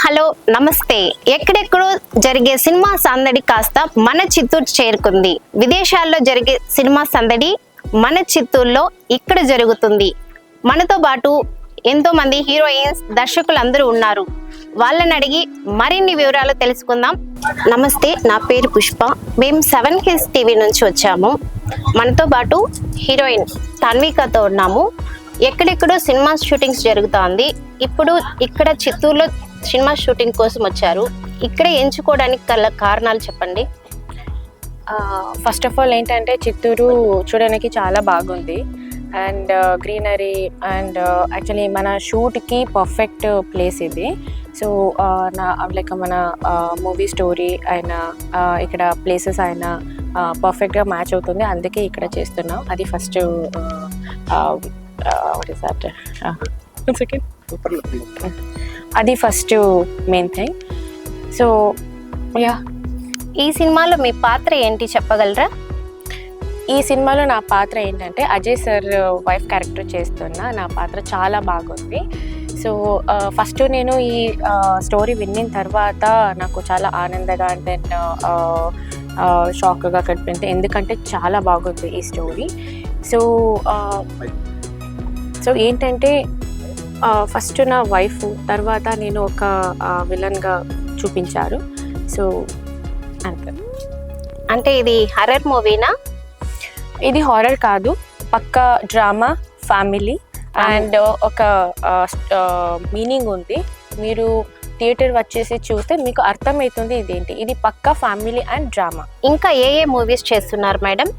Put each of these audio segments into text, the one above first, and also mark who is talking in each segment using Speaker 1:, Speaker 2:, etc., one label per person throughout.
Speaker 1: Hello నమస్తే. ఎక్కడెక్కడో జరిగే సినిమా సందడి కాస్త మన చిత్తూరు చేరుకుంది. విదేశాల్లో జరిగే సినిమా సందడి మన చిత్తూరులో ఇక్కడ జరుగుతుంది. మనతో పాటు ఎంతో మంది హీరోయిన్స్, దర్శకులు అందరూ ఉన్నారు. వాళ్ళని అడిగి మరిన్ని వివరాలు తెలుసుకుందాం. నమస్తే, నా పేరు పుష్ప. మేము 7 Hills టీవీ నుంచి వచ్చాము. మనతో పాటు హీరోయిన్ తన్వికతో ఉన్నాము. ఎక్కడెక్కడో సినిమా షూటింగ్స్ జరుగుతోంది. ఇప్పుడు ఇక్కడ చిత్తూరులో సినిమా షూటింగ్ కోసం వచ్చారు. ఇక్కడ ఎంచుకోవడానికి గల కారణాలు చెప్పండి.
Speaker 2: ఫస్ట్ ఆఫ్ ఆల్ ఏంటంటే చిత్తూరు చూడడానికి చాలా బాగుంది అండ్ గ్రీనరీ అండ్ యాక్చువల్లీ మన షూట్కి పర్ఫెక్ట్ ప్లేస్ ఇది. సో లైక్ మన మూవీ స్టోరీ అయినా ఇక్కడ ప్లేసెస్ అయినా పర్ఫెక్ట్గా మ్యాచ్ అవుతుంది. అందుకే ఇక్కడ చేస్తున్నాం. అది first what is that second అది first main thing. So yeah,
Speaker 1: ఈ సినిమాలో మీ పాత్ర ఏంటి చెప్పగలరా?
Speaker 2: ఈ సినిమాలో నా పాత్ర ఏంటంటే అజయ్ సార్ వైఫ్ క్యారెక్టర్ చేస్తున్నా. నా పాత్ర చాలా బాగుంది. సో ఫస్ట్ నేను ఈ స్టోరీ విన్న తర్వాత నాకు చాలా ఆనందంగా అంటే షాక్గా కనిపించింది, ఎందుకంటే చాలా బాగుంది ఈ స్టోరీ. సో ఏంటంటే ఫస్ట్ నా వైఫ్, తర్వాత నేను ఒక విలన్గా చూపించారు. సో అంతే.
Speaker 1: అంటే ఇది హర్రర్ మూవీనా?
Speaker 2: ఇది హారర్ కాదు, పక్కా డ్రామా, ఫ్యామిలీ అండ్ ఒక మీనింగ్ ఉంది. మీరు థియేటర్ వచ్చేసి చూస్తే మీకు అర్థమవుతుంది ఇదేంటి. ఇది పక్కా ఫ్యామిలీ అండ్ డ్రామా.
Speaker 1: ఇంకా ఏ మూవీస్ చేస్తున్నారు మేడం?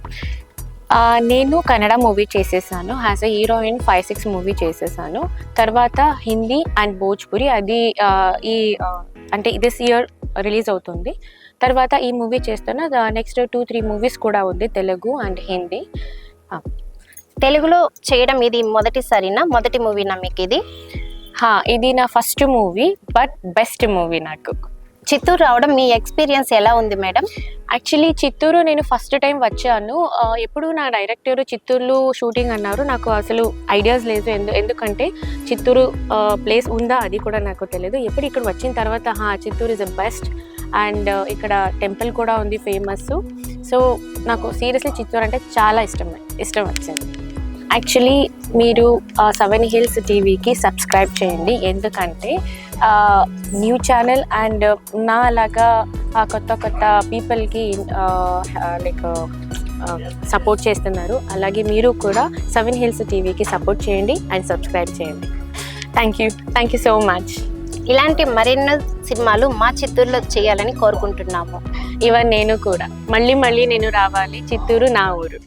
Speaker 2: నేను కన్నడ మూవీ చేసేసాను. యాజ్ అ హీరోయిన్ 5-6 మూవీ చేసేసాను. తర్వాత హిందీ అండ్ భోజ్పురి, అది అంటే దిస్ ఇయర్ రిలీజ్ అవుతుంది. తర్వాత ఈ మూవీ చేస్తున్నా. నెక్స్ట్ 2-3 మూవీస్ కూడా ఉంది, తెలుగు అండ్ హిందీ.
Speaker 1: తెలుగులో చేయడం ఇది మొదటిసారినా? మొదటి మూవీనా మీకు ఇది?
Speaker 2: ఇది నా first movie, but best movie నాకు.
Speaker 1: చిత్తూరు రావడం మీ ఎక్స్పీరియన్స్ ఎలా ఉంది మేడం?
Speaker 2: యాక్చువల్లీ చిత్తూరు నేను ఫస్ట్ టైం వచ్చాను. ఎప్పుడు నా డైరెక్టర్ చిత్తూరులో షూటింగ్ అన్నారు. నాకు అసలు ఐడియాస్ లేదు, ఎందుకంటే చిత్తూరు ప్లేస్ ఉందా అది కూడా నాకు తెలియదు. ఎప్పుడు ఇక్కడ వచ్చిన తర్వాత Chittoor is the best and ఇక్కడ టెంపుల్ కూడా ఉంది ఫేమస్. సో నాకు సీరియస్లీ చిత్తూరు అంటే చాలా ఇష్టం వచ్చింది. యాక్చువల్లీ మీరు 7 Hills టీవీకి సబ్స్క్రైబ్ చేయండి, ఎందుకంటే న్యూ ఛానల్ అండ్ నా అలాగా కొత్త పీపుల్కి లైక్ సపోర్ట్ చేస్తున్నారు. అలాగే మీరు కూడా 7 Hills టీవీకి సపోర్ట్ చేయండి అండ్ సబ్స్క్రైబ్ చేయండి. Thank you so much.
Speaker 1: ఇలాంటి మరెన్నో సినిమాలు మా చిత్తూరులో చేయాలని కోరుకుంటున్నాము.
Speaker 2: ఈవెన్ నేను కూడా మళ్ళీ నేను రావాలి. చిత్తూరు నా ఊరు.